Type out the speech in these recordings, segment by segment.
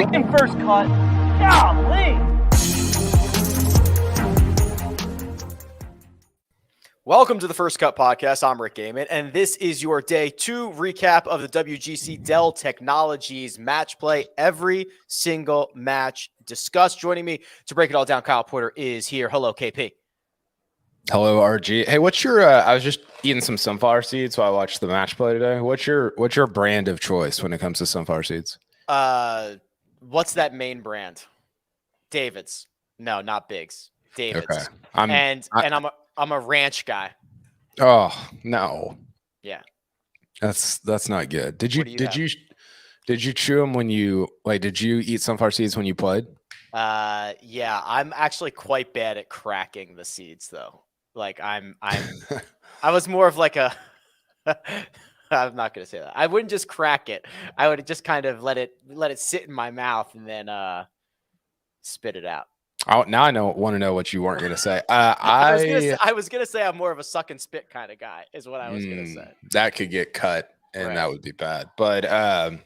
freaking first cut. Golly. Welcome to the First Cut Podcast. I'm Rick Gehman, and this is your day 2 recap of the WGC Dell Technologies Match play. Every single match discussed. Joining me to break it all down, Kyle Porter is here. Hello, KP. Hello, RG. Hey, what's your? I was just eating some sunflower seeds while I watched the match play today. What's your brand of choice when it comes to sunflower seeds? What's that main brand? David's. No, not Biggs. David's. Okay. I'm a ranch guy. Oh no. Yeah. That's not good. Did you chew them when you did you eat sunflower seeds when you played? Yeah, I'm actually quite bad at cracking the seeds though. Like I was more of like a I'm not gonna say that. I wouldn't just crack it. I would just kind of let it sit in my mouth and then spit it out. Oh, now I want to know what you weren't gonna say. I was gonna say I'm more of a suck and spit kind of guy, is what I was gonna say. That could get cut, and Right. that would be bad. But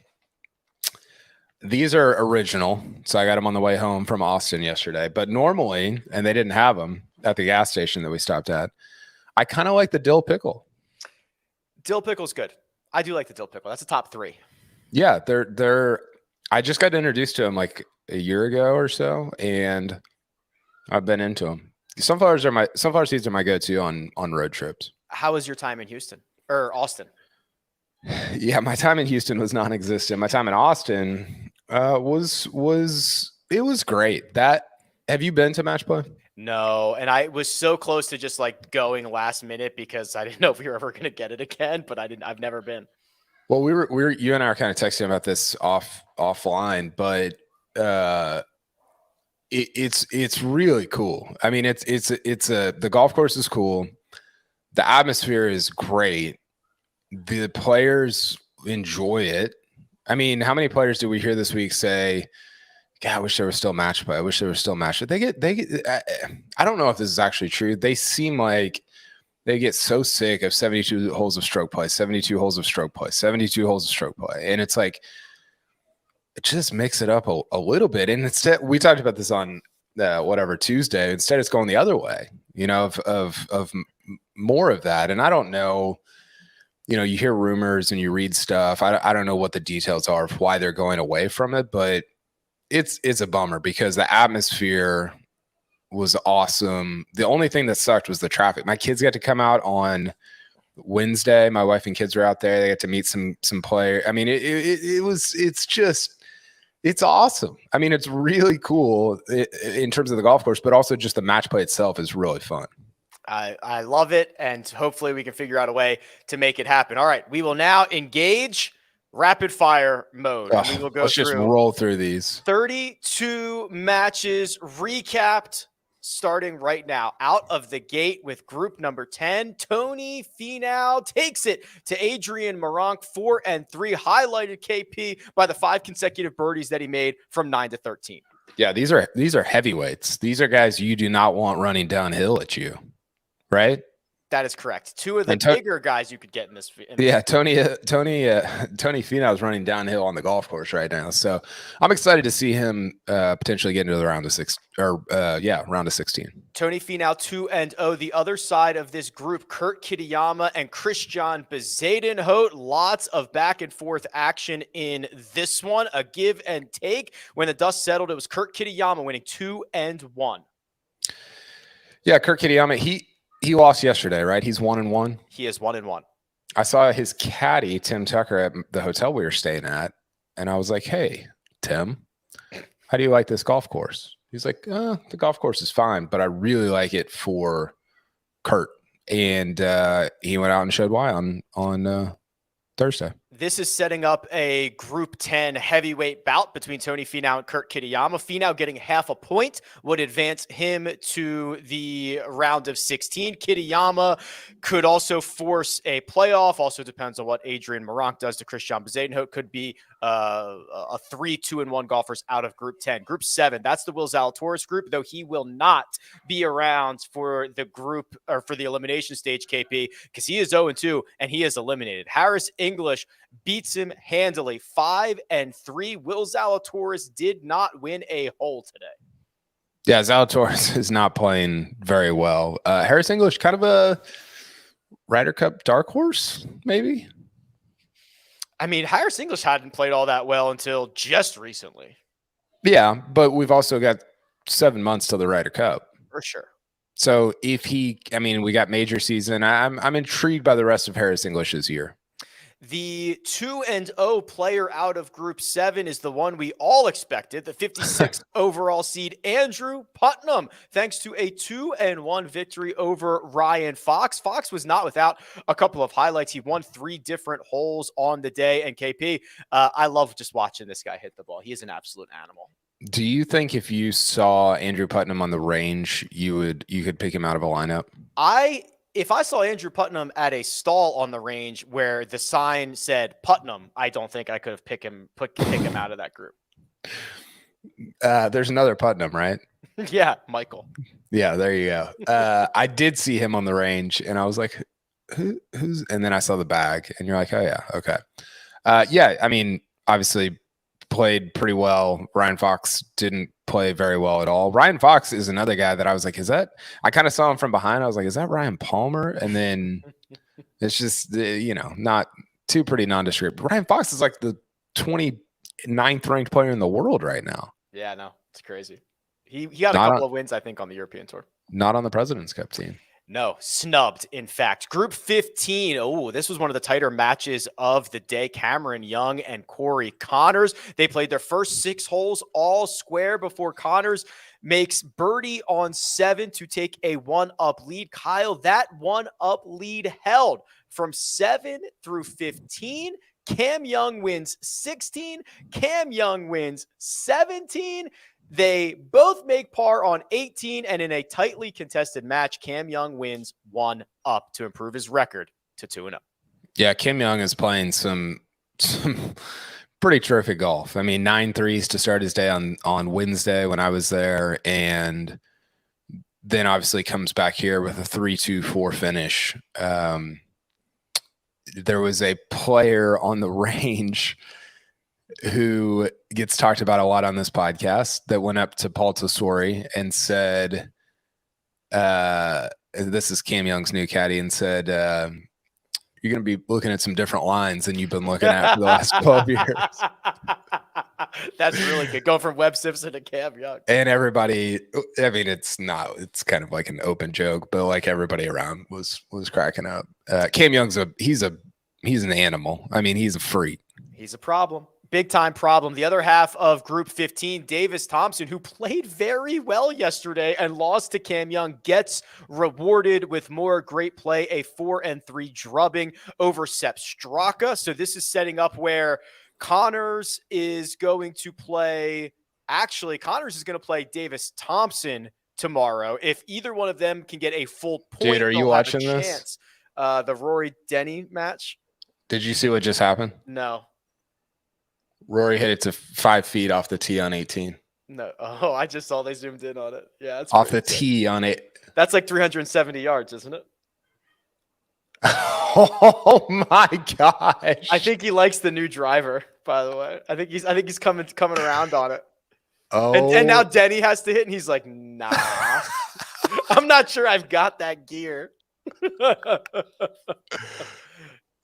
these are original, so I got them on the way home from Austin yesterday. But normally, and they didn't have them at the gas station that we stopped at. I kind of like the dill pickle. Dill pickle's good. I do like the dill pickle. That's a top 3. Yeah, they're. I just got introduced to them like a year ago or so, and I've been into them. Sunflower seeds are my go-to on road trips. How was your time in Houston or Austin? Yeah, my time in Houston was non-existent. My time in Austin was great. Have you been to match play? No, and I was so close to just like going last minute because I didn't know if we were ever going to get it again, but I've never been. Well, you and I are kind of texting about this offline, but it's really cool. I mean, the golf course is cool. The atmosphere is great. The players enjoy it. I mean, how many players did we hear this week say, God, I wish there was still match play. I wish there was still match play. They get, I don't know if this is actually true. They seem like they get so sick of 72 holes of stroke play, 72 holes of stroke play, 72 holes of stroke play. And it's like, just mix it up a little bit. And instead, we talked about this on Tuesday. Instead, it's going the other way, of more of that. And I don't know, you hear rumors and you read stuff. I don't know what the details are of why they're going away from it, but it's a bummer because the atmosphere was awesome. The only thing that sucked was the traffic. My kids got to come out on Wednesday. My wife and kids were out there. They got to meet some players. I mean, it's awesome. I mean, it's really cool in terms of the golf course, but also just the match play itself is really fun. I love it, and hopefully we can figure out a way to make it happen. All right, we will now engage rapid fire mode. And we will go let's just roll through these 32 matches recapped. Starting right now, out of the gate with group number 10, Tony Finau takes it to Adrian Meronk, 4-3, highlighted KP by the 5 consecutive birdies that he made from 9 to 13. Yeah, these are heavyweights. These are guys you do not want running downhill at you, right? That is correct. 2 of the bigger guys you could get in this. Tony Finau is running downhill on the golf course right now, so I'm excited to see him potentially get into the round of 16. Tony Finau 2-0. The other side of this group, Kurt Kitayama and Christian Bezuidenhout. Lots of back and forth action in this one. A give and take. When the dust settled, it was Kurt Kitayama winning 2-1. Yeah, Kurt Kitayama, he lost yesterday, right? He's 1-1. He is 1-1. I saw his caddy, Tim Tucker, at the hotel we were staying at, and I was like, "Hey, Tim, how do you like this golf course?" He's like, "The golf course is fine, but I really like it for Kurt." And he went out and showed why on Thursday. This is setting up a Group 10 heavyweight bout between Tony Finau and Kurt Kitayama. Finau getting half a point would advance him to the round of 16. Kitayama could also force a playoff. Also depends on what Adrian Meronk does to Christian Bezuidenhout. Could be a 3-2-1 golfers out of Group 10. Group 7, that's the Will Zalatoris group, though he will not be around for the group or for the elimination stage, KP, because he is 0-2 and he is eliminated. Harris English beats him handily, 5-3. Will Zalatoris did not win a hole today. Yeah, Zalatoris is not playing very well. Harris English, kind of a Ryder Cup dark horse, maybe. I mean, Harris English hadn't played all that well until just recently. Yeah, but we've also got 7 months till the Ryder Cup. For sure. So if we got major season. I'm intrigued by the rest of Harris English's year. The 2-0 player out of Group 7 is the one we all expected, the 56th overall seed, Andrew Putnam, thanks to a 2-1 victory over Ryan Fox. Fox was not without a couple of highlights. He won 3 different holes on the day, and KP, I love just watching this guy hit the ball. He is an absolute animal. Do you think if you saw Andrew Putnam on the range, you could pick him out of a lineup? If I saw Andrew Putnam at a stall on the range where the sign said Putnam, I don't think I could have pick him out of that group. There's another Putnam, right? Yeah, Michael. Yeah, there you go. I did see him on the range, and I was like, who's? And then I saw the bag, and you're like, oh yeah, okay. Yeah, I mean, obviously played pretty well. Ryan Fox didn't play very well at all. Ryan Fox is another guy that I was like, I kind of saw him from behind. I was like, is that Ryan Palmer? And then it's just, not too pretty nondescript. Ryan Fox is like the 29th ranked player in the world right now. Yeah, no, it's crazy. He got a couple of wins, I think, on the European Tour. Not on the President's Cup team. No, snubbed, in fact. Group 15. Oh, this was one of the tighter matches of the day. Cameron Young and Corey Connors. They played their first 6 holes all square before Connors makes birdie on 7 to take a 1-up lead. Kyle, that 1-up lead held from 7 through 15. Cam Young wins 16. Cam Young wins 17. They both make par on 18, and in a tightly contested match, Cam Young wins 1-up to improve his record to 2-0. Yeah, Cam Young is playing some pretty terrific golf. I mean, 9 threes to start his day on Wednesday when I was there, and then obviously comes back here with a 3-2-4 finish. There was a player on the range who gets talked about a lot on this podcast that went up to Paul Tesori and said, this is Cam Young's new caddy, and said, you're going to be looking at some different lines than you've been looking at for the last 12 years. That's really good. Going from Webb Simpson to Cam Young. And everybody, I mean, it's kind of like an open joke, but like everybody around was cracking up. Cam Young's he's an animal. I mean, he's a freak. He's a problem. Big time problem. The other half of Group 15, Davis Thompson, who played very well yesterday and lost to Cam Young, gets rewarded with more great play, a 4-3 drubbing over Sepp Straka. So this is setting up where Connors is going to play. Actually, Connors is going to play Davis Thompson tomorrow. If either one of them can get a full point, dude, are you watching this? The Rory Denny match. Did you see what just happened? No. Rory hit it to 5 feet off the tee on 18. No. Oh, I just saw they zoomed in on it. Yeah. It's off the tee on it. That's like 370 yards, isn't it? Oh my gosh. I think he likes the new driver, by the way. I think he's coming around on it. Oh. And now Denny has to hit, and he's like, nah. I'm not sure I've got that gear.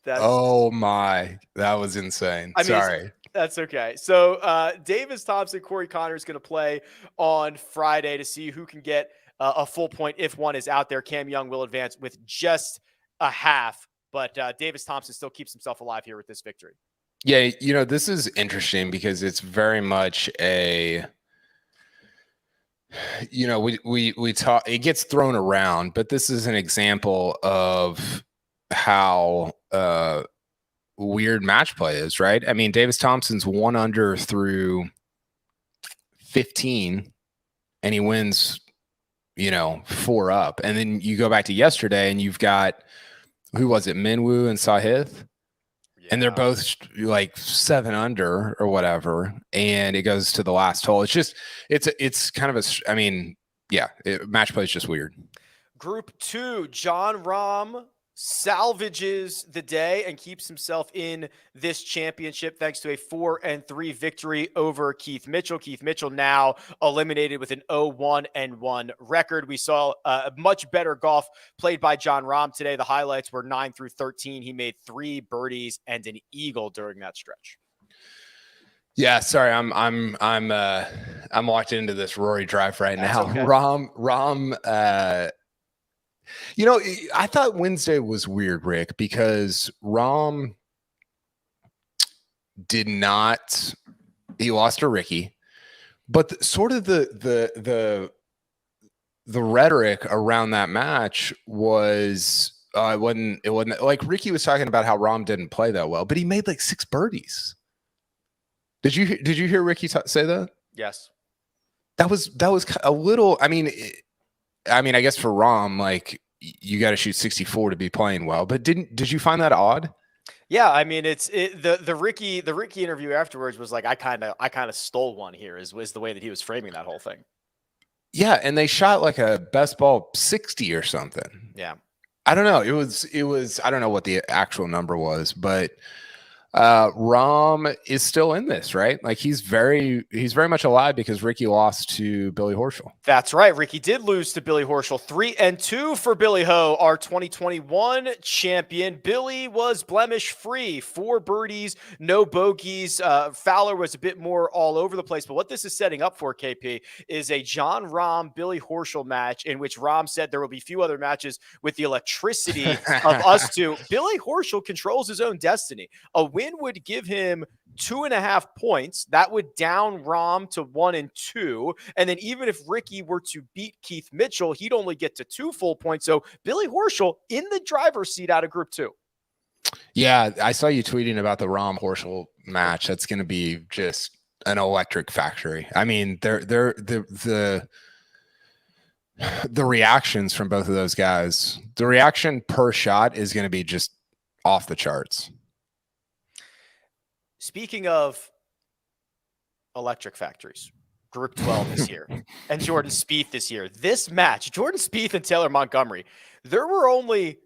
Oh my. That was insane. Sorry. That's okay. So Davis Thompson, Corey Connors is going to play on Friday to see who can get a full point if one is out there. Cam Young will advance with just a half, but Davis Thompson still keeps himself alive here with this victory. Yeah, this is interesting because it's very much a, we talk, it gets thrown around, but this is an example of how weird match play is, right? I mean, Davis Thompson's 1 under through 15 and he wins, 4 up. And then you go back to yesterday and you've got, who was it? Minwoo and Sahith. Yeah. And they're both like 7 under or whatever. And it goes to the last hole. It's just, it's kind of match play is just weird. Group 2, John Rahm salvages the day and keeps himself in this championship thanks to a 4-3 victory over Keith Mitchell. Keith Mitchell now eliminated with an 0-1-1 record. We saw a much better golf played by Jon Rahm today. The highlights were 9 through 13. He made 3 birdies and an eagle during that stretch. Yeah, sorry, I'm locked into this Rory drive right now. Okay. Rahm. I thought Wednesday was weird, Rick, because Rahm did not. He lost to Ricky, but the rhetoric around that match was it wasn't like Ricky was talking about how Rahm didn't play that well, but he made like 6 birdies. Did you hear Ricky say that? Yes. That was a little. I mean, I guess for Rahm, like you got to shoot 64 to be playing well. But did you find that odd? Yeah, I mean, the Ricky interview afterwards was like, I kind of stole one here. Was the way that he was framing that whole thing. Yeah, and they shot like a best ball 60 or something. Yeah, I don't know. It was. I don't know what the actual number was, but Rahm is still in this, right? Like he's very much alive because Ricky lost to Billy Horschel. That's right. Ricky did lose to Billy Horschel. 3-2 for Billy Ho, our 2021 champion. Billy was blemish free, 4 birdies, no bogeys. Fowler was a bit more all over the place. But what this is setting up for, KP, is a Jon Rahm Billy Horschel match in which Rahm said there will be few other matches with the electricity of us two. Billy Horschel controls his own destiny. A win would give him 2.5 points. That would down Rahm to 1 and 2. And then even if Ricky were to beat Keith Mitchell, he'd only get to 2 full points. So Billy Horschel in the driver's seat out of Group 2. Yeah, I saw you tweeting about the Rahm Horschel match. That's going to be just an electric factory. I mean, the reactions from both of those guys, the reaction per shot is going to be just off the charts. Speaking of electric factories, Group 12 this year, and Jordan Spieth this year. This match, Jordan Spieth and Taylor Montgomery, there were only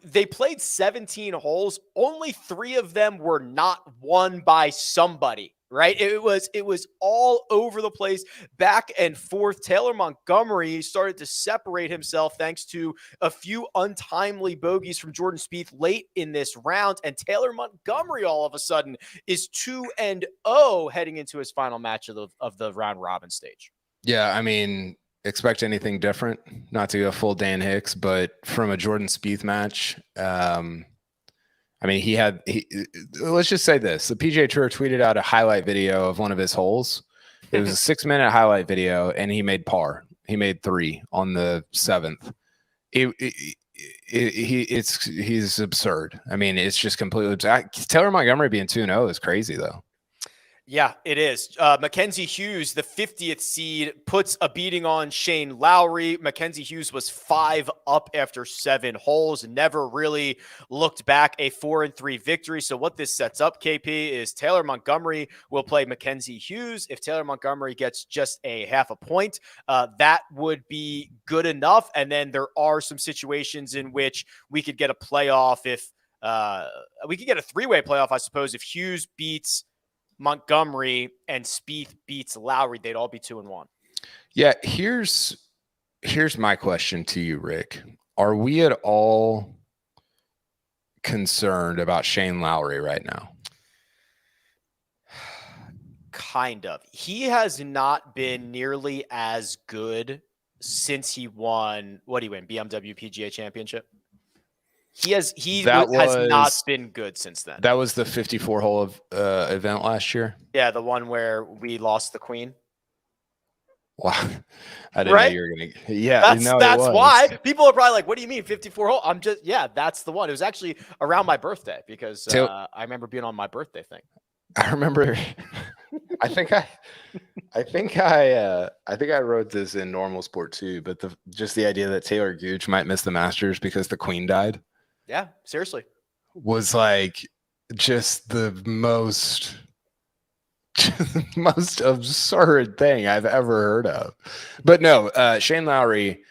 they played 17 holes. Only 3 of them were not won by somebody. Right? It was all over the place, back and forth. Taylor Montgomery started to separate himself thanks to a few untimely bogeys from Jordan Spieth late in this round. And Taylor Montgomery all of a sudden is 2-0 heading into his final match of the round robin stage. Yeah, I mean, expect anything different, not to go full Dan Hicks, but from a Jordan Spieth match, I mean, let's just say this. The PGA Tour tweeted out a highlight video of one of his holes. It was a 6-minute highlight video, and he made par. He made 3 on the 7th. He's absurd. I mean, it's just completely absurd. Taylor Montgomery being 2-0 is crazy, though. Yeah, it is. Mackenzie Hughes, the 50th seed, puts a beating on Shane Lowry. Mackenzie Hughes was 5 up after 7 holes, never really looked back, a 4-3 victory. So what this sets up, KP, is Taylor Montgomery will play Mackenzie Hughes. If Taylor Montgomery gets just a half a point, that would be good enough. And then there are some situations in which we could get a playoff if we could get a 3-way playoff, I suppose, if Hughes beats Montgomery and Spieth beats Lowry. They'd all be 2-1. Yeah, here's my question to you, Rick. Are we at all concerned about Shane Lowry right now? Kind of. He has not been nearly as good since he won. What did he win? BMW PGA Championship. He has not been good since then. That was the 54-hole event last year. Yeah, the one where we lost the Queen. Wow, I didn't know you were gonna. Yeah, that's why people are probably like, "What do you mean 54-hole?" That's the one. It was actually around my birthday because I remember being on my birthday thing. I remember. I think I wrote this in Normal Sport too, but just the idea that Taylor Gooch might miss the Masters because the Queen died. Yeah, seriously. Was like just the most absurd thing I've ever heard of. But no, Shane Lowry,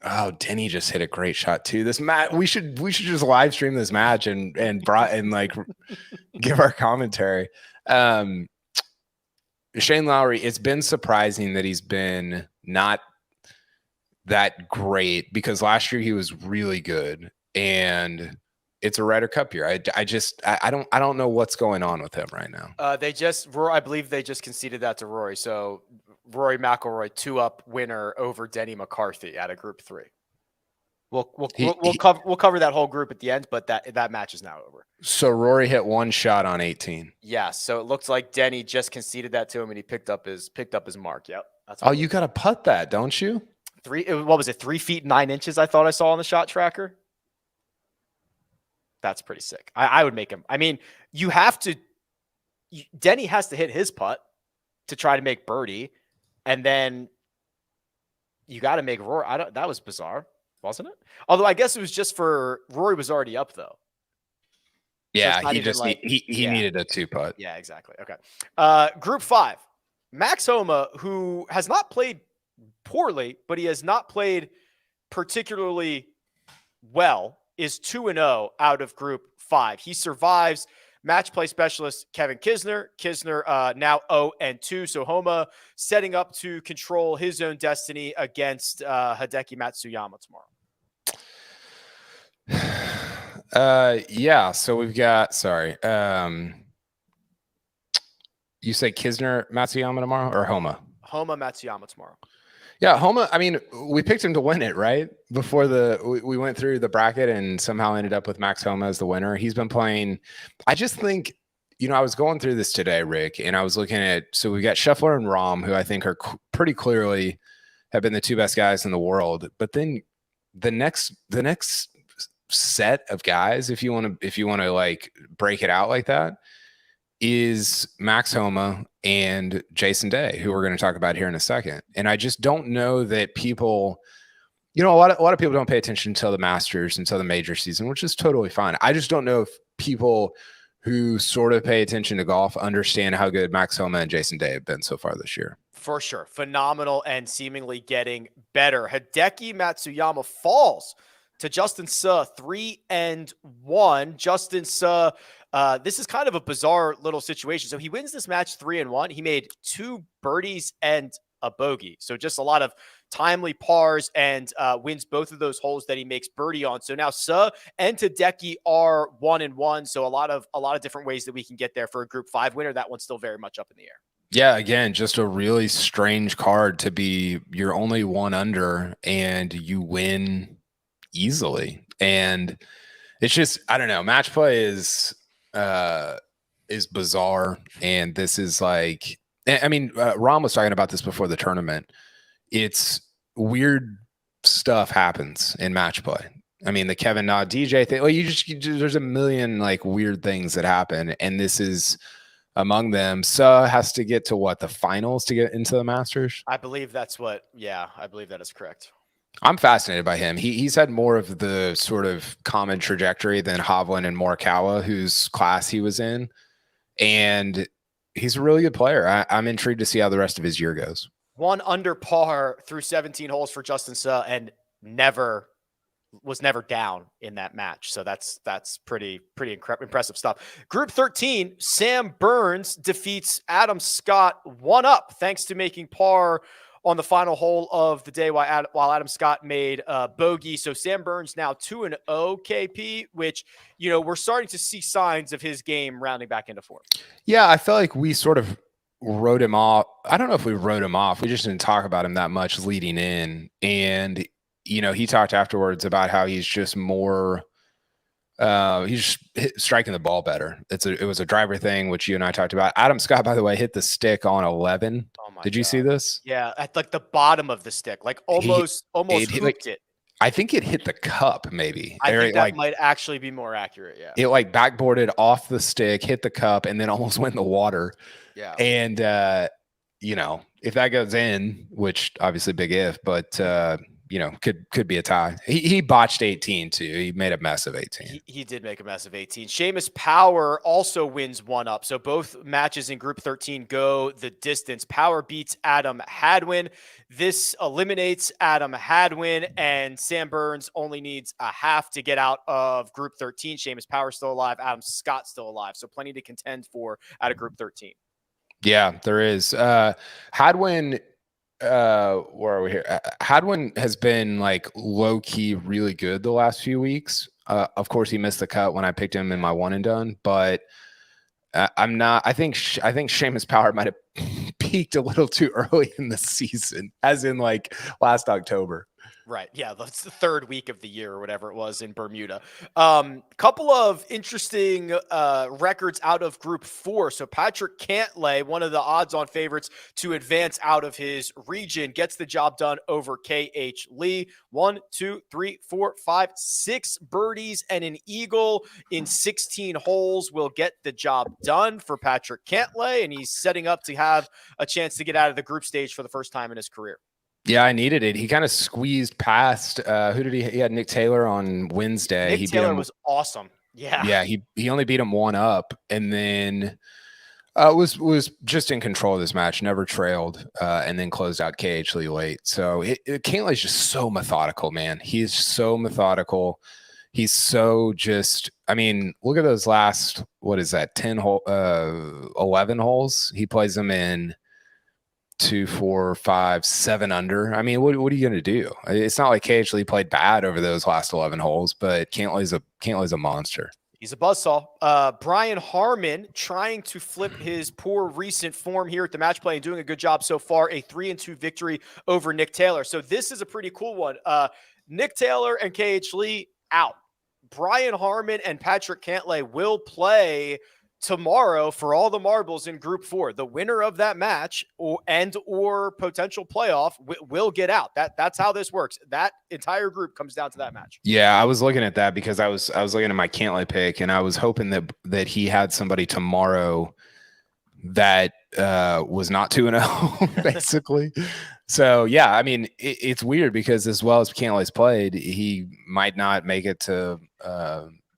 Oh, Denny just hit a great shot too. This match, we should just live stream this match and like give our commentary. Shane Lowry, it's been surprising that he's been not that great, because last year he was really good, and it's a Ryder Cup year. I don't know what's going on with him right now. I believe they just conceded that to Rory. So Rory McIlroy 2-up winner over Denny McCarthy out of Group 3. We'll cover that whole group at the end, but that match is now over. So Rory hit one shot on 18. Yeah, so it looks like Denny just conceded that to him, and he picked up his mark. Yep. You got to putt that, don't you? 3 feet 9 inches? I thought I saw on the shot tracker. That's pretty sick. I would make him. I mean, Denny has to hit his putt to try to make birdie, and then you got to make Rory. That was bizarre, wasn't it? Although I guess it was just for Rory was already up though. Yeah, so he needed a 2-putt. Yeah, exactly. Okay. Group 5, Max Homa, who has not played poorly, but he has not played particularly well, is 2-0 out of Group 5. He survives match play specialist Kevin Kisner. Kisner now 0-2. So Homa setting up to control his own destiny against Hideki Matsuyama tomorrow. Yeah. So we've got. You say Kisner Matsuyama tomorrow or Homa? Homa Matsuyama tomorrow. Yeah, Homa, I mean, we picked him to win it, right? Before we went through the bracket and somehow ended up with Max Homa as the winner. He's been playing. I just think, I was going through this today, Rick, and I was looking at, so we got Scheffler and Rahm, who I think are pretty clearly have been the 2 best guys in the world. But then the next set of guys, if you want to like break it out like that, is Max Homa and Jason Day, who we're going to talk about here in a second. And I just don't know that people, a lot of people don't pay attention until the Masters, until the major season, which is totally fine. I just don't know if people who sort of pay attention to golf understand how good Max Homa and Jason Day have been so far this year. For sure. Phenomenal and seemingly getting better. Hideki Matsuyama falls to Justin Suh 3-1. Justin Suh, this is kind of a bizarre little situation. So he wins this match 3-1. He made 2 birdies and a bogey. So just a lot of timely pars, and wins both of those holes that he makes birdie on. So now Suh and Hideki are 1-1. So a lot of different ways that we can get there for a Group 5 winner. That one's still very much up in the air. Yeah, again, just a really strange card to be. You're only 1 under and you win easily, and it's just, I don't know. Match play is bizarre, and this is like, I mean, Ron was talking about this before the tournament. It's weird stuff happens in match play. I mean, the Kevin Na DJ thing. Well, there's a million like weird things that happen, and this is among them. So has to get to the finals to get into the Masters. I believe that's what. Yeah, I believe that is correct. I'm fascinated by him. He's had more of the sort of common trajectory than Hovland and Morikawa, whose class he was in. And he's a really good player. I'm intrigued to see how the rest of his year goes. 1 under par through 17 holes for Justin Suh, and was never down in that match. So that's pretty impressive stuff. Group 13, Sam Burns defeats Adam Scott 1-up, thanks to making par on the final hole of the day while Adam Scott made bogey. So Sam Burns now 2-0 KP, which, we're starting to see signs of his game rounding back into form. Yeah, I felt like we sort of wrote him off. I don't know if we wrote him off. We just didn't talk about him that much leading in. And, he talked afterwards about how he's just more he's striking the ball better. It was a driver thing, which you and I talked about. Adam Scott, by the way, hit the stick on 11. Did you see this? Yeah, at like the bottom of the stick, like almost hooked it. I think it hit the cup, maybe. I think that might actually be more accurate. Yeah, it like backboarded off the stick, hit the cup, and then almost went in the water. Yeah, and if that goes in, which obviously big if, but could be a tie. He botched 18 too. He made a mess of 18. He did make a mess of 18. Seamus Power also wins one up. So both matches in Group 13 go the distance. Power beats Adam Hadwin. This eliminates Adam Hadwin, and Sam Burns only needs a half to get out of Group 13. Seamus Power still alive. Adam Scott still alive. So plenty to contend for out of Group 13. Yeah, there is. Hadwin, where are we here? Hadwin has been like low key really good the last few weeks. Of course, he missed the cut when I picked him in my one and done, but I'm not. I think Seamus Power might have peaked a little too early in the season, as in like last October. Right. Yeah. That's the third week of the year or whatever it was in Bermuda. Couple of interesting records out of Group 4. So Patrick Cantlay, one of the odds-on favorites to advance out of his region, gets the job done over KH Lee. 1, 2, 3, 4, 5, 6 birdies and an eagle in 16 holes will get the job done for Patrick Cantlay, and he's setting up to have a chance to get out of the group stage for the first time in his career. Yeah, I needed it. He kind of squeezed past. Who did he had Nick Taylor on Wednesday. Nick Taylor was awesome. Yeah. Yeah, he only beat him one up, and then was just in control of this match, never trailed, and then closed out KH Lee late. So Cantlay's just so methodical, man. He is so methodical. He's so just, I mean, look at those last, what is that, 11 holes. He plays them in 2, 4, 5, 7 under. I mean, what are you going to do? It's not like KH Lee played bad over those last 11 holes, but Cantlay's a monster. He's a buzzsaw. Brian Harmon trying to flip his poor recent form here at the match play and doing a good job so far. A 3-2 victory over Nick Taylor. So this is a pretty cool one. Nick Taylor and KH Lee out. Brian Harmon and Patrick Cantlay will play tomorrow for all the marbles in Group 4. The winner of that match or potential playoff will get out. That's how this works. That entire group comes down to that match. Yeah, I was looking at that because I was looking at my Cantlay pick, and I was hoping that he had somebody tomorrow that was not 2-0 basically. So yeah, I mean it's weird because as well as Cantlay's played, he might not make it to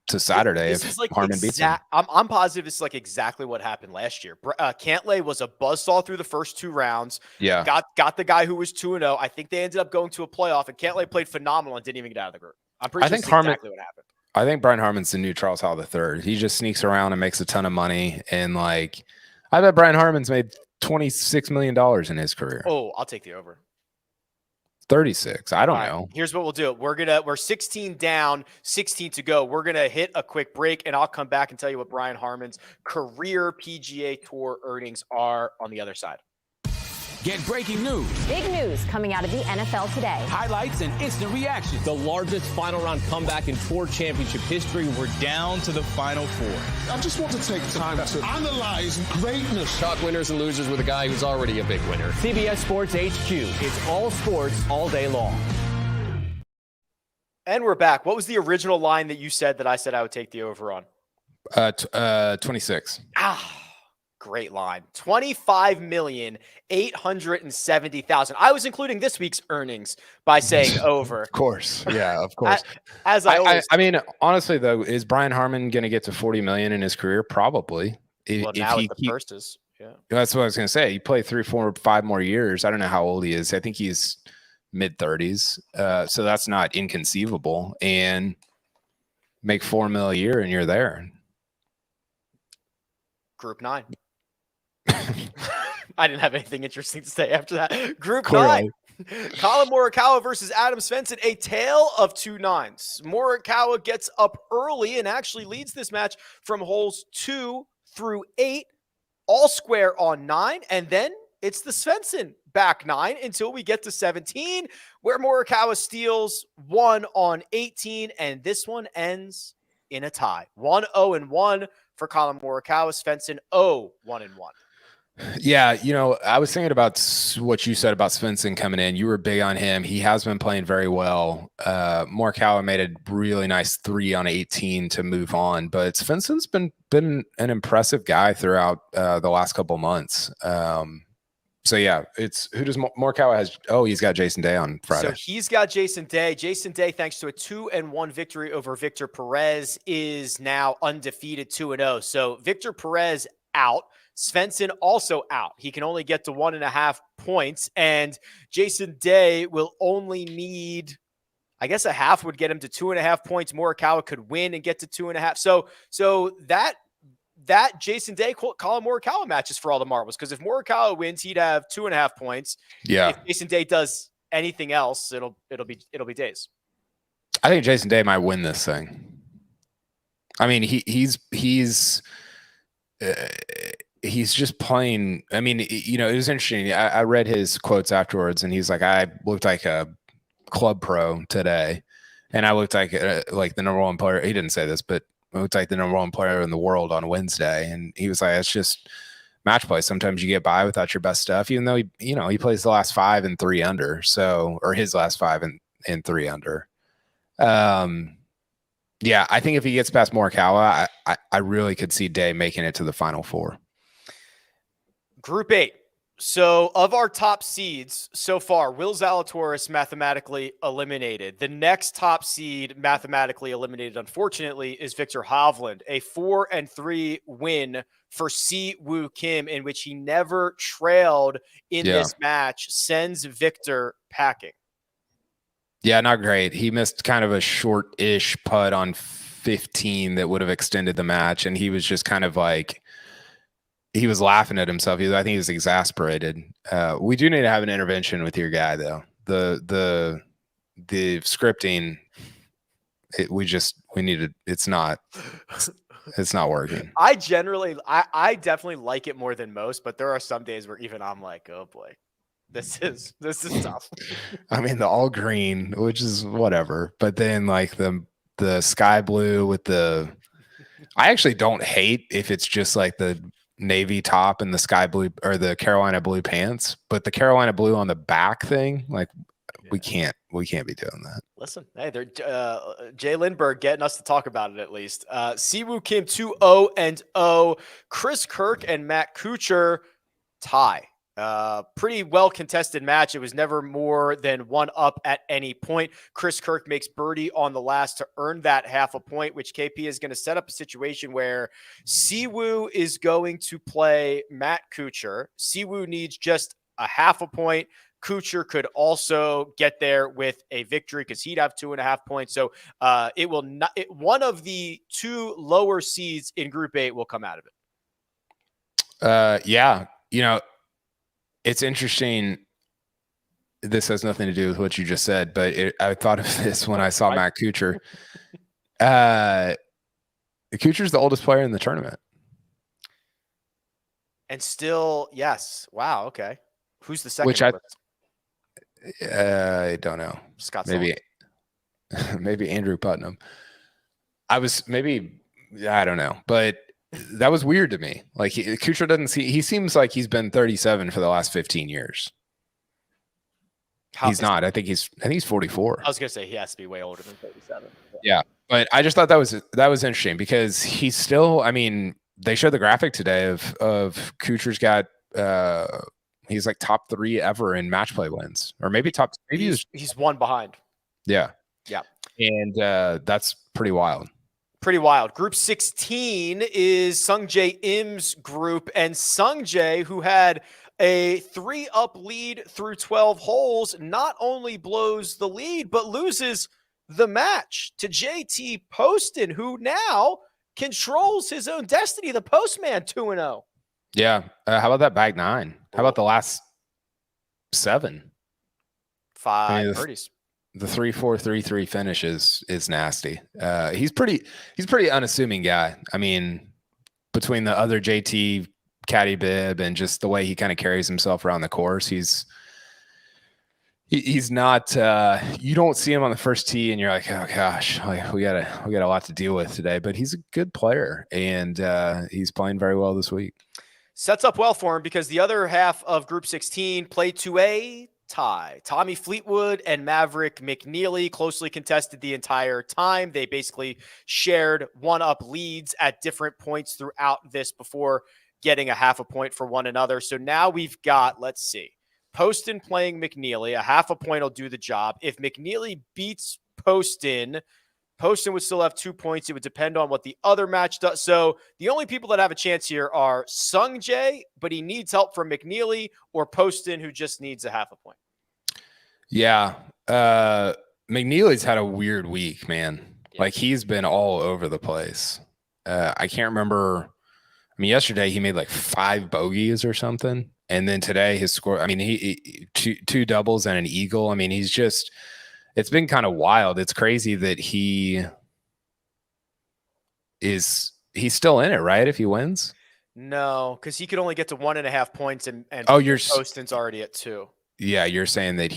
Saturday if like Harmon beats him. I'm positive this is like exactly what happened last year. Cantlay was a buzzsaw through the first 2 rounds. Yeah. Got the guy who was 2-0. I think they ended up going to a playoff, and Cantlay played phenomenal and didn't even get out of the group. I'm pretty sure that's exactly what happened. I think Brian Harmon's the new Charles Howell III. He just sneaks around and makes a ton of money. And like, I bet Brian Harmon's made $26 million in his career. Oh, I'll take the over. 36. I don't know. Here's what we'll do. We're 16 down, 16 to go. We're gonna hit a quick break, and I'll come back and tell you what Brian Harmon's career PGA Tour earnings are on the other side. Get breaking news. Big news coming out of the NFL today. Highlights and instant reactions. The largest final round comeback in tour championship history. We're down to the final 4. I just want to take time to analyze greatness. Talk winners and losers with a guy who's already a big winner. CBS Sports HQ. It's all sports all day long. And we're back. What was the original line that you said that I said I would take the over on? 26. Great line. 25,870,000. I was including this week's earnings by saying over. Of course. Yeah, of course. I mean, honestly though, is Brian Harmon going to get to 40 million in his career? Probably. Well, now with the purses. Yeah. That's what I was going to say. You play 3, 4, 5 more years. I don't know how old he is. I think he's mid-30s. So that's not inconceivable. And make $4 million a year and you're there. Group 9. I didn't have anything interesting to say after that. Group Clearly. 9. Colin Morikawa versus Adam Svensson. A tale of 2 9s. Morikawa gets up early and actually leads this match from holes 2 through 8, all square on 9, and then it's the Svensson back 9 until we get to 17, where Morikawa steals 1 on 18, and this one ends in a tie. 1-0-1 for Colin Morikawa. Svensson 0-1-1. Yeah, I was thinking about what you said about Svensson coming in. You were big on him. He has been playing very well. Morikawa made a really nice 3 on 18 to move on, but Svensson's been an impressive guy throughout the last couple months. So yeah, it's who does Morikawa has? Oh, he's got Jason Day on Friday. So he's got Jason Day. Jason Day, thanks to a 2-1 victory over Victor Perez, is now undefeated 2-0. So Victor Perez out. Svensson also out. He can only get to 1.5 points, and Jason Day will only need, I guess, a half would get him to 2.5 points. Morikawa could win and get to 2.5. So that Jason Day Colin Morikawa matches for all the marbles, because if Morikawa wins, he'd have 2.5 points. Yeah. If Jason Day does anything else, it'll be Days. I think Jason Day might win this thing. I mean, he's just playing. I mean, it was interesting. I read his quotes afterwards, and he's like, I looked like a club pro today, and I looked like the number one player. He didn't say this, but I looked like the number one player in the world on Wednesday. And he was like, it's just match play. Sometimes you get by without your best stuff, even though he plays the last 5 and 3 under. So, or his last 5 and 3 under. Yeah, I think if he gets past Morikawa, I really could see Day making it to the Final Four. Group 8. So of our top seeds so far, Will Zalatoris mathematically eliminated. The next top seed mathematically eliminated, unfortunately, is Victor Hovland, a 4-3 win for Si Woo Kim, in which he never trailed in this match, sends Victor packing. Yeah, not great. He missed kind of a short-ish putt on 15 that would have extended the match, and he was just kind of like, he was laughing at himself. I think he was exasperated. We do need to have an intervention with your guy, though. The scripting, we need to. It's not working. I definitely like it more than most, but there are some days where even I'm like, oh boy, this is tough. I mean, the all green, which is whatever, but then like the sky blue with the. I actually don't hate if it's just like the navy top and the sky blue or the Carolina blue pants, but the Carolina blue on the back thing, like we can't be doing that. Listen, hey, they're Jay Lindbergh getting us to talk about it at least. Si Woo Kim 2-0. Chris Kirk and Matt Kuchar tie. Pretty well contested match. It was never more than 1 up at any point. Chris Kirk makes birdie on the last to earn that 0.5 point, which KP is going to set up a situation where Si Woo is going to play Matt Kuchar. Si Woo needs just a 0.5 point. Kuchar could also get there with a victory because he'd have 2.5 points. So it will not. One of the 2 lower seeds in Group 8 will come out of it. Yeah, it's interesting. This has nothing to do with what you just said, but I thought of this when I saw Matt Kuchar. Kuchar's the oldest player in the tournament. And still, yes. Wow, okay. Who's the second? Which I don't know. Scott maybe Andrew Putnam. I don't know, but that was weird to me. Like Kuchar he seems like he's been 37 for the last 15 years. He's not. I think he's 44. I was going to say he has to be way older than 37. Yeah. But I just thought that was interesting because he's still, I mean, they showed the graphic today of Kuchar's got he's like top 3 ever in match play wins, or maybe he's 1 behind. Yeah. Yeah. And that's pretty wild. Pretty wild. Group 16 is Sungjae Im's group, and Sungjae, who had a 3-up lead through 12 holes, not only blows the lead, but loses the match to JT Poston, who now controls his own destiny. The Postman 2-0. Yeah. How about that bag 9? How about the last 7? 5 birdies. The 3-4, 3-3 finish is nasty. He's pretty unassuming guy. I mean, between the other JT caddy bib and just the way he kind of carries himself around the course, he's not. You don't see him on the first tee, and you're like, oh gosh, we got a lot to deal with today. But he's a good player, and he's playing very well this week. Sets up well for him because the other half of Group 16 played to a tie. Tommy Fleetwood and Maverick McNeely closely contested the entire time. They basically shared 1-up leads at different points throughout this before getting a half a point for one another. So now we've got, let's see, Poston playing McNeely. A half a point will do the job. If McNeely beats Poston would still have 2 points. It would depend on what the other match does. So the only people that have a chance here are Sung Jae, but he needs help from McNeely, or Poston, who just needs a half a point. Yeah. McNeely's had a weird week, man. Yeah. Like, he's been all over the place. I can't remember. I mean, yesterday he made like 5 bogeys or something. And then today his score, I mean, he two doubles and an eagle. I mean, it's been kind of wild. It's crazy that he's still in it, right? If he wins? No, because he could only get to 1.5 points, and Poston's already at 2. Yeah, you're saying that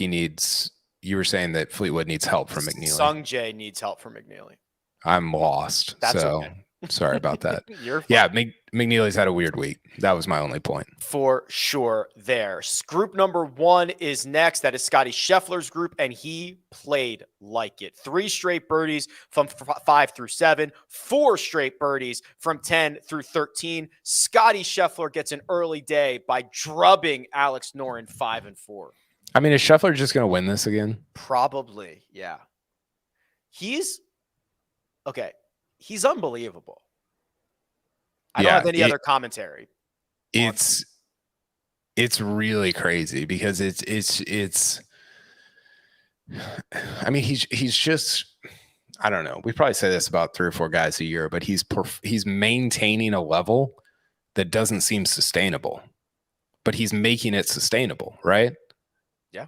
you were saying that Fleetwood needs help from McNeely. Sung Jae needs help from McNeely. I'm lost. That's so okay. Sorry about that. You're fine. Yeah, McNeely's had a weird week. That was my only point. For sure there. Group number 1 is next. That is Scotty Scheffler's group, and he played like it. 3 straight birdies from 5 through 7, 4 straight birdies from 10 through 13. Scotty Scheffler gets an early day by drubbing Alex Noren 5 and 4. I mean, is Scheffler just going to win this again? Probably, yeah. He's unbelievable. I don't have any other commentary. It's really crazy because it's I mean, he's just, I don't know. We probably say this about 3 or 4 guys a year, but he's maintaining a level that doesn't seem sustainable, but he's making it sustainable, right? Yeah.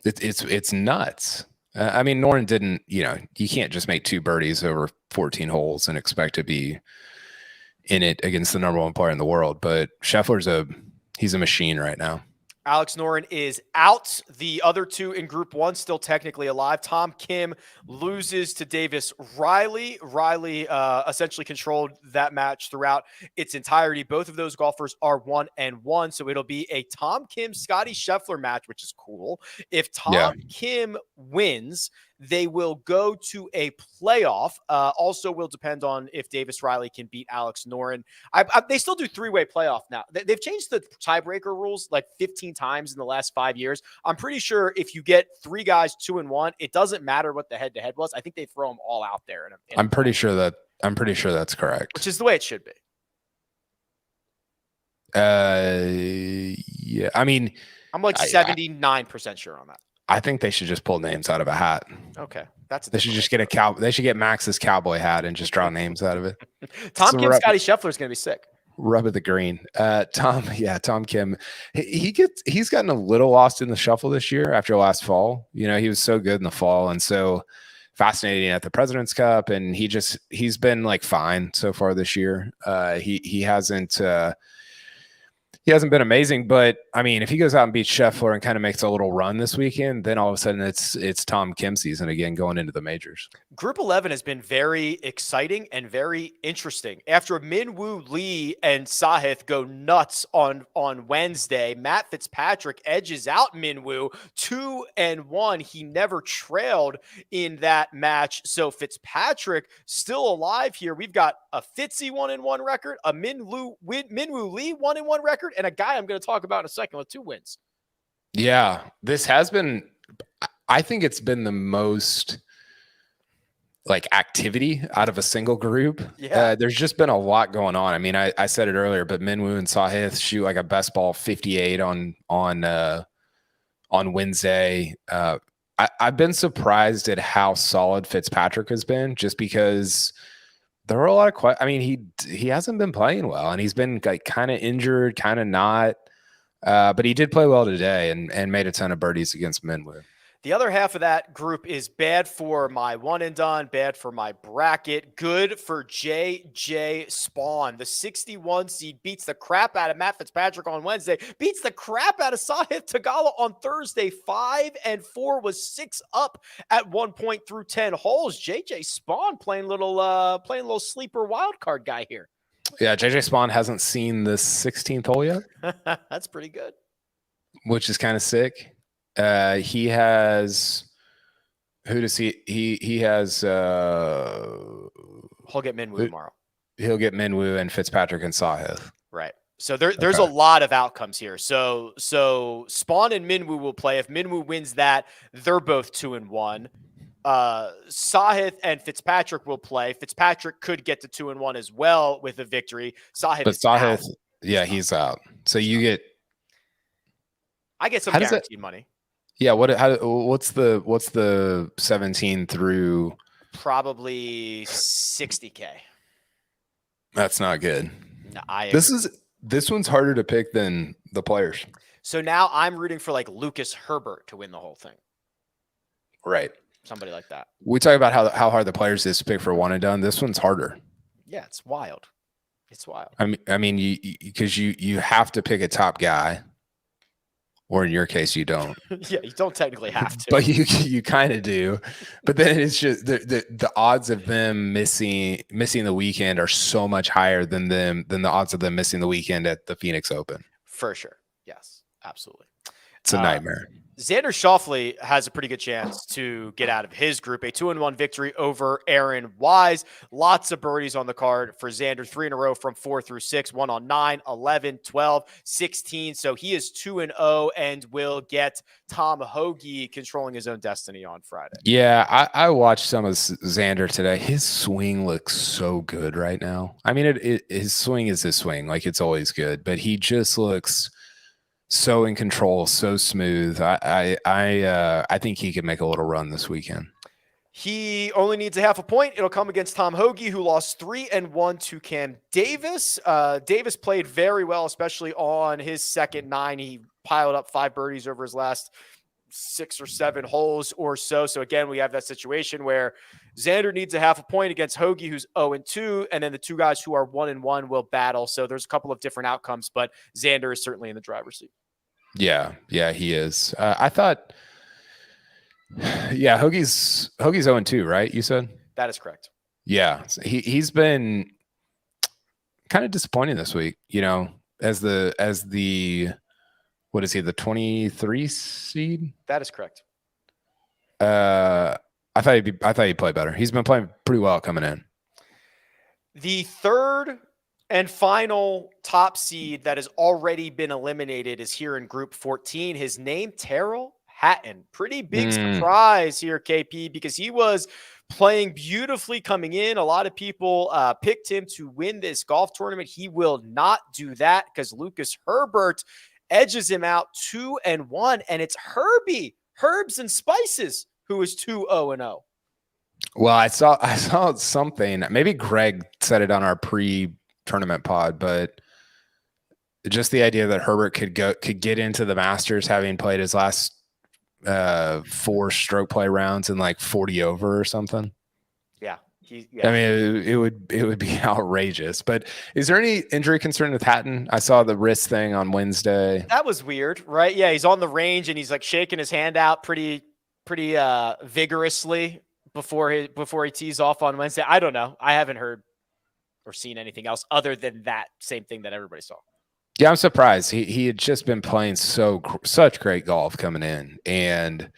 It's nuts. I mean, Noren didn't, you can't just make 2 birdies over 14 holes and expect to be in it against the number 1 player in the world. But Scheffler's he's a machine right now. Alex Noren is out. The other 2 in Group 1 still technically alive. Tom Kim loses to Davis Riley. Riley essentially controlled that match throughout its entirety. Both of those golfers are 1-1, so it'll be a Tom Kim Scotty Scheffler match, which is cool. If Tom Kim wins, they will go to a playoff. Also will depend on if Davis Riley can beat Alex Noren. They still do 3-way playoff now. They've changed the tiebreaker rules like 15 times in the last 5 years. I'm pretty sure if you get 3 guys 2-1, it doesn't matter what the head-to-head was. I think they throw them all out there. I'm pretty sure that's correct. Which is the way it should be. Yeah. I mean, I'm like 79% sure on that. I think they should just pull names out of a hat. Okay, they should just get They should get Max's cowboy hat and just draw names out of it. Tom Kim, Scotty Scheffler is going to be sick. Rub of the green. Tom Kim. He's gotten a little lost in the shuffle this year after last fall. He was so good in the fall and so fascinating at the President's Cup, and he's been like fine so far this year. He hasn't been amazing, but I mean, if he goes out and beats Scheffler and kind of makes a little run this weekend, then all of a sudden it's Tom Kim season again going into the majors. Group 11 has been very exciting and very interesting. After Min-Woo Lee and Sahith go nuts on Wednesday, Matt Fitzpatrick edges out Min-Woo 2-1. He never trailed in that match. So Fitzpatrick still alive here. We've got a Fitzy 1-1 record, a Min-Woo Lee 1-1 record, and a guy I'm going to talk about in a second with 2 wins. Yeah, this has been, I think it's been the most like activity out of a single group. Yeah. There's just been a lot going on. I mean, I said it earlier, but Min-Woo and Sahith shoot like a best ball 58 on Wednesday. I've been surprised at how solid Fitzpatrick has been, just because there were a lot of I mean, he hasn't been playing well, and he's been like kind of injured, kind of not. But he did play well today and made a ton of birdies against Min-Woo. The other half of that group is bad for my one and done, bad for my bracket, good for JJ Spawn. The 61 seed beats the crap out of Matt Fitzpatrick on Wednesday, beats the crap out of Sahith Tagala on Thursday. 5-4, was 6 up at one point through 10 holes. JJ Spawn playing little sleeper wild card guy here. Yeah, JJ Spawn hasn't seen the 16th hole yet. That's pretty good. Which is kind of sick. He has who does he has he'll get Min-Woo tomorrow. He'll get Min-Woo and Fitzpatrick and Sahith. Right. So there's a lot of outcomes here. So Spawn and Minwoo will play. If Minwoo wins that, they're both 2-1. Sahith and Fitzpatrick will play. Fitzpatrick could get to 2-1 as well with a victory. Sahith is out. Yeah, he's out. So you get. I get some guaranteed money. Yeah. What's the 17 through? Probably 60K. That's not good. No, This one's harder to pick than the players. So now I'm rooting for like Lucas Herbert to win the whole thing. Right. Somebody like that. We talk about how hard the players is to pick for one and done. This one's harder. Yeah, it's wild. It's wild. I mean, because you have to pick a top guy, or in your case, you don't. Yeah, you don't technically have to, but you kind of do. But then it's just the odds of them missing the weekend are so much higher than the odds of them missing the weekend at the Phoenix Open. For sure. Yes, absolutely. It's a nightmare. Xander Schauffele has a pretty good chance to get out of his group. A 2-1 victory over Aaron Wise. Lots of birdies on the card for Xander. 3 in a row from 4 through 6. 1 on 9, 11, 12, 16. So he is 2-0 and will get Tom Hoagie controlling his own destiny on Friday. Yeah, I watched some of Xander today. His swing looks so good right now. I mean, his swing is his swing. Like, it's always good. But he just looks so in control, so smooth. I think he could make a little run this weekend. He only needs a half a point. It'll come against Tom Hoagie, who lost 3-1 to Cam Davis. Davis played very well, especially on his second 9. He piled up 5 birdies over his last 6 or 7 holes or so. So again, we have that situation where Xander needs a half a point against Hoagie, who's 0-2, and then the 2 guys who are 1-1 will battle. So there's a couple of different outcomes, but Xander is certainly in the driver's seat. Yeah, he is. I thought, Hoagie's 0-2, right? You said that is correct. Yeah, he's been kind of disappointing this week. You know, as the what is he, the 23 seed? That is correct. I thought he'd play better. He's been playing pretty well coming in. The third and final top seed that has already been eliminated is here in Group 14. His name, Terrell Hatton. Pretty big surprise here, KP, because he was playing beautifully coming in. A lot of people picked him to win this golf tournament. He will not do that because Lucas Herbert edges him out 2-1, and it's Herbs and Spices, who is 2-0-0. Well, I saw something. Maybe Greg said it on our pre-tournament pod, but just the idea that Herbert could get into the Masters having played his last 4 stroke play rounds in like 40 over or something. Yeah. I mean, it would be outrageous. But is there any injury concern with Hatton? I saw the wrist thing on Wednesday. That was weird, right? Yeah, he's on the range and he's like shaking his hand out pretty vigorously before he tees off on Wednesday. I don't know. I haven't heard or seen anything else other than that same thing that everybody saw. Yeah, I'm surprised. He had just been playing such great golf coming in and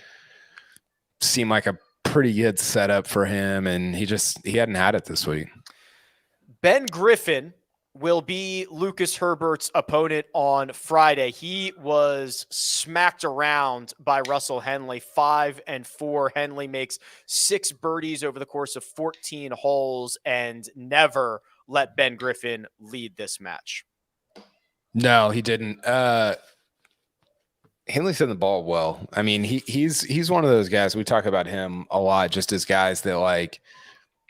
seemed like a pretty good setup for him, and he hadn't had it this week. Ben Griffin will be Lucas Herbert's opponent on Friday. He was smacked around by Russell Henley, 5-4. Henley makes 6 birdies over the course of 14 holes and never let Ben Griffin lead this match. No, he didn't. Henley's hitting the ball well. I mean, he's one of those guys. We talk about him a lot, just as guys that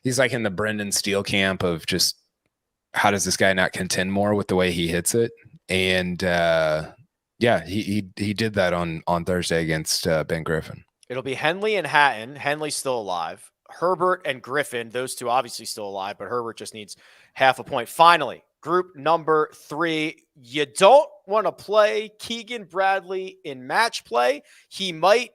he's like in the Brendan Steele camp of just how does this guy not contend more with the way he hits it? And he did that on Thursday against Ben Griffin. It'll be Henley and Hatton. Henley's still alive. Herbert and Griffin, those two obviously still alive, but Herbert just needs half a point. Finally, group number 3. You don't want to play Keegan Bradley in match play. He might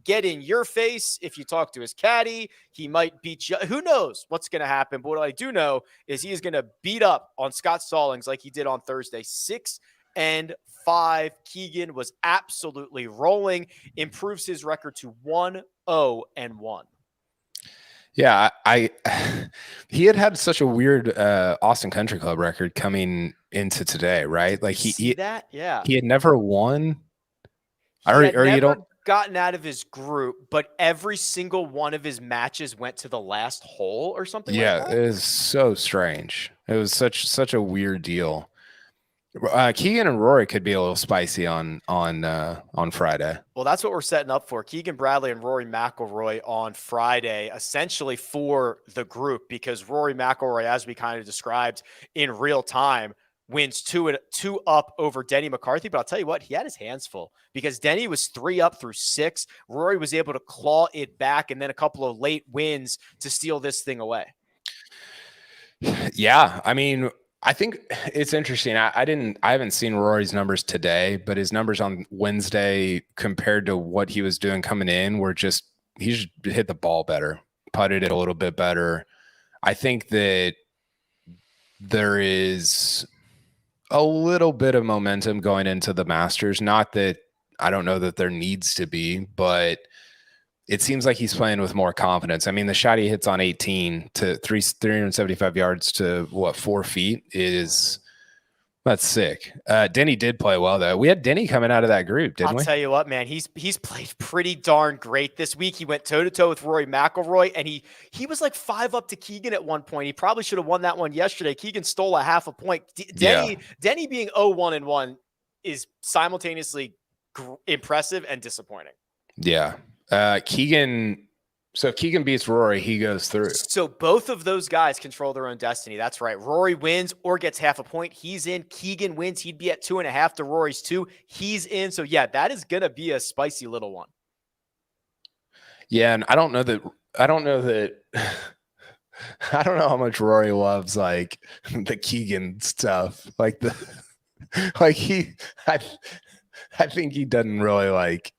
get in your face if you talk to his caddy. He might beat you. Who knows what's going to happen? But what I do know is he is going to beat up on Scott Stallings like he did on Thursday. 6-5. Keegan was absolutely rolling, improves his record to 1-0-1. Yeah, he had such a weird Austin Country Club record coming into today, right? Like See that? Yeah. he had never won. He had Or you never don't. gotten out of his group, but every single one of his matches went to the last hole or something like Yeah, that. it is so strange. It was such a weird deal. Keegan and Rory could be a little spicy on Friday. Well, that's what we're setting up for. Keegan Bradley and Rory McIlroy on Friday, essentially for the group, because Rory McIlroy, as we kind of described in real time, wins two up over Denny McCarthy. But I'll tell you what, he had his hands full because Denny was 3 up through 6. Rory was able to claw it back, and then a couple of late wins to steal this thing away. Yeah, I mean, I think it's interesting. I haven't seen Rory's numbers today, but his numbers on Wednesday compared to what he was doing coming in were just, he just hit the ball better, putted it a little bit better. I think that there is a little bit of momentum going into the Masters. Not that I don't know that there needs to be, but it seems like he's playing with more confidence. I mean, the shot he hits on 18 to 375 yards to 4 feet that's sick. Denny did play well though. We had Denny coming out of that group, didn't we? I'll tell you what, man, he's played pretty darn great this week. He went toe to toe with Rory McIlroy, and he was like 5 up to Keegan at one point. He probably should have won that one yesterday. Keegan stole a half a point. Denny being 0-1-1 is simultaneously impressive and disappointing. Yeah. Keegan beats Rory, he goes through. So both of those guys control their own destiny. That's right. Rory wins or gets half a point. He's in. Keegan wins. He'd be at 2.5 to Rory's 2. He's in. So yeah, that is going to be a spicy little one. Yeah. And I don't know how much Rory loves like the Keegan stuff. I think he doesn't really like,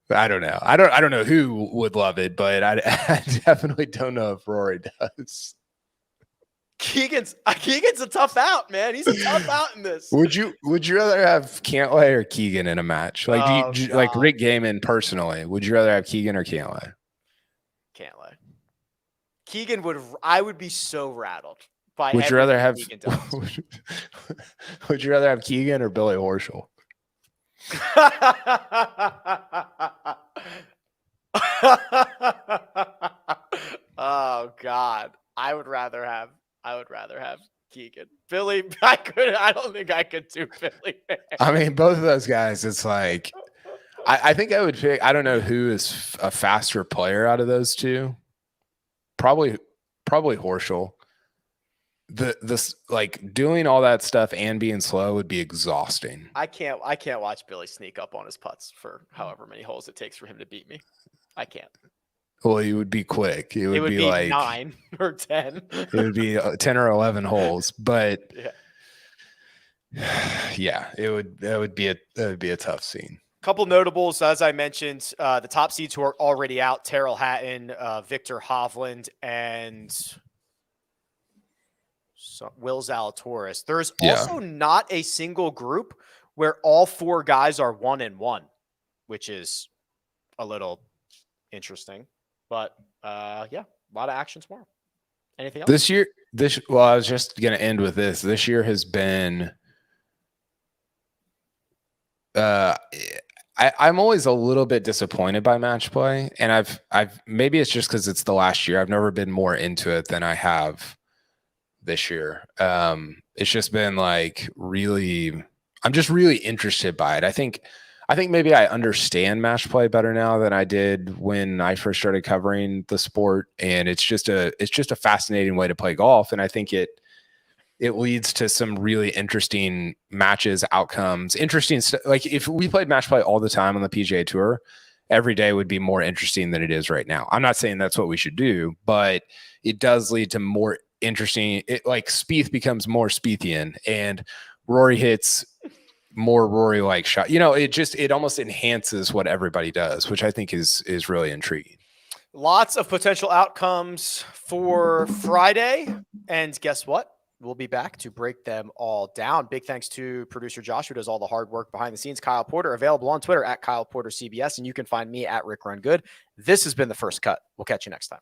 I don't know. I don't know who would love it, but I definitely don't know if Rory does. Keegan's a tough out, man. He's a tough out in this. Would you rather have Cantlay or Keegan in a match? Like, do you like Rick Gehman personally? Would you rather have Keegan or Cantlay? Cantlay. Keegan I would be so rattled by. Would you rather have Keegan or Billy Horschel? Oh God, I would rather have Keegan. Billy, I don't think I could do Billy. I mean, both of those guys, it's like I think I would pick, I don't know who is a faster player out of those two. Probably Horschel. This like doing all that stuff and being slow would be exhausting. I can't watch Billy sneak up on his putts for however many holes it takes for him to beat me. I can't. Well, he would be quick. It would be like 9 or 10. It would be 10 or 11 holes, but yeah, it would be a tough scene. Couple notables, as I mentioned, the top seeds who are already out: Terrell Hatton, Victor Hovland, and Will Zalatoris. There's also not a single group where all 4 guys are 1-1, which is a little interesting. But yeah, a lot of action tomorrow. Anything else? This year, well, I was just going to end with this. This year has been I'm always a little bit disappointed by match play, and I've maybe it's just because it's the last year. I've never been more into it than I have this year. It's just been like really, I'm just really interested by it. I think maybe I understand match play better now than I did when I first started covering the sport, and it's just a fascinating way to play golf, and I think it leads to some really interesting matches, outcomes, interesting stuff. Like if we played match play all the time on the PGA Tour, every day would be more interesting than it is right now. I'm not saying that's what we should do, but it does lead to more interesting. Like Spieth becomes more Spiethian, and Rory hits more Rory-like shot. You know, it almost enhances what everybody does, which I think is really intriguing. Lots of potential outcomes for Friday, and guess what? We'll be back to break them all down. Big thanks to producer Josh, who does all the hard work behind the scenes. Kyle Porter, available on Twitter at Kyle Porter CBS, and you can find me at Rick Run Good. This has been The First Cut. We'll catch you next time.